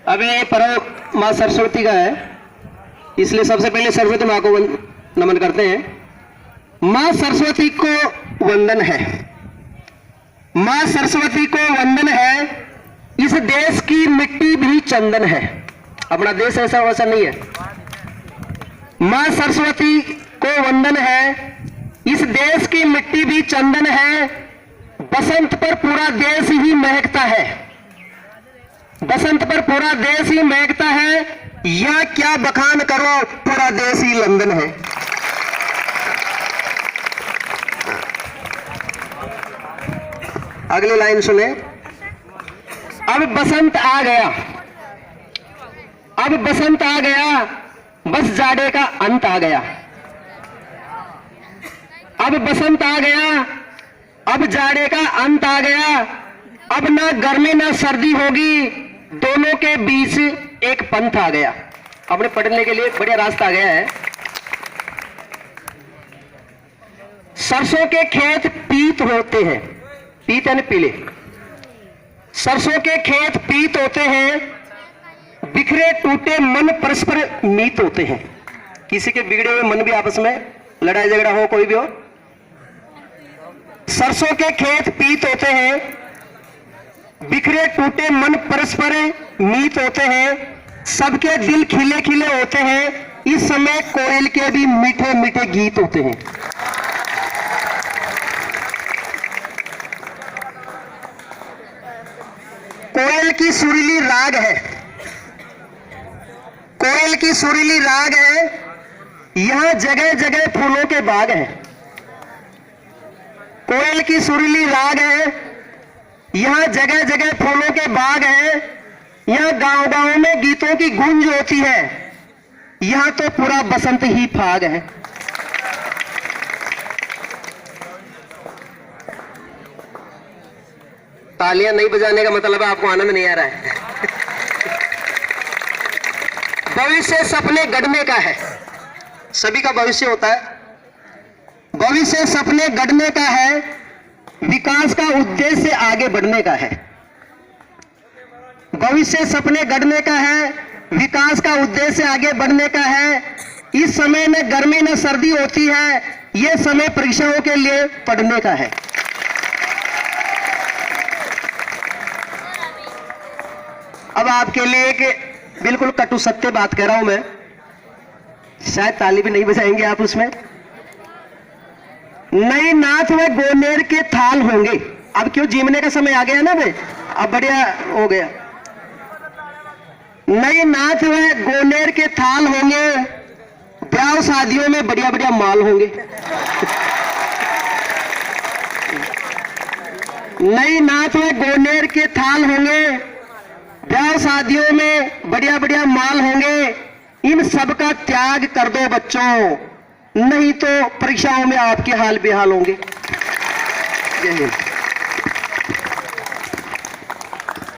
अब ये पर्व माँ सरस्वती का है, इसलिए सबसे पहले सरस्वती माँ को नमन करते हैं। माँ सरस्वती को वंदन है, माँ सरस्वती को वंदन है। इस देश की मिट्टी भी चंदन है। अपना देश ऐसा वैसा नहीं है। माँ सरस्वती को वंदन है, इस देश की मिट्टी भी चंदन है। बसंत पर पूरा देश ही महकता है, बसंत पर पूरा देश ही महकता है। या क्या बखान करो, पूरा देश ही लंदन है। अगली लाइन सुने। अब बसंत आ गया, अब बसंत आ गया, बस जाड़े का अंत आ गया। अब बसंत आ गया, अब जाड़े का अंत आ गया। अब ना गर्मी ना सर्दी होगी, दोनों के बीच एक पंथ आ गया। अपने पढ़ने के लिए बढ़िया रास्ता आ गया है। सरसों के खेत पीत होते हैं, पीत यानी पीले। सरसों के खेत पीत होते हैं, बिखरे टूटे मन परस्पर मीत होते हैं। किसी के बिगड़े हुए मन भी आपस में लड़ाई झगड़ा हो, कोई भी हो। सरसों के खेत पीत होते हैं, बिखरे टूटे मन परस्पर मीत होते हैं। सबके दिल खिले खिले होते हैं, इस समय कोयल के भी मीठे मीठे गीत होते हैं। कोयल की सुरीली राग है, कोयल की सुरीली राग है। यहां जगह जगह फूलों के बाग हैं। कोयल की सुरीली राग है, यहां जगह जगह फूलों के बाग हैं। यहां गांव गांव में गीतों की गूंज होती है, यहां तो पूरा बसंत ही फाग है। तालियां नहीं बजाने का मतलब है आपको आनंद नहीं आ रहा है। भविष्य सपने गढ़ने का है, सभी का भविष्य होता है। भविष्य सपने गढ़ने का है, विकास का उद्देश्य आगे बढ़ने का है। भविष्य सपने गढ़ने का है, विकास का उद्देश्य आगे बढ़ने का है। इस समय न गर्मी न सर्दी होती है, यह समय परीक्षाओं के लिए पढ़ने का है। अब आपके लिए एक बिल्कुल कटु सत्य बात कह रहा हूं मैं, शायद ताली भी नहीं बजाएंगे आप उसमें। नई नाथ व गोनेर के थाल होंगे। अब क्यों जीमने का समय आ गया ना भाई, अब बढ़िया हो गया। नई नाथ व गोनेर के थाल होंगे, ब्याह शादियों में बढ़िया बढ़िया माल होंगे। नई नाथ व गोनेर के थाल होंगे, ब्याह शादियों में बढ़िया बढ़िया माल होंगे। इन सब का त्याग कर दो बच्चों, नहीं तो परीक्षाओं में आपके हाल बेहाल होंगे। जय हिंद।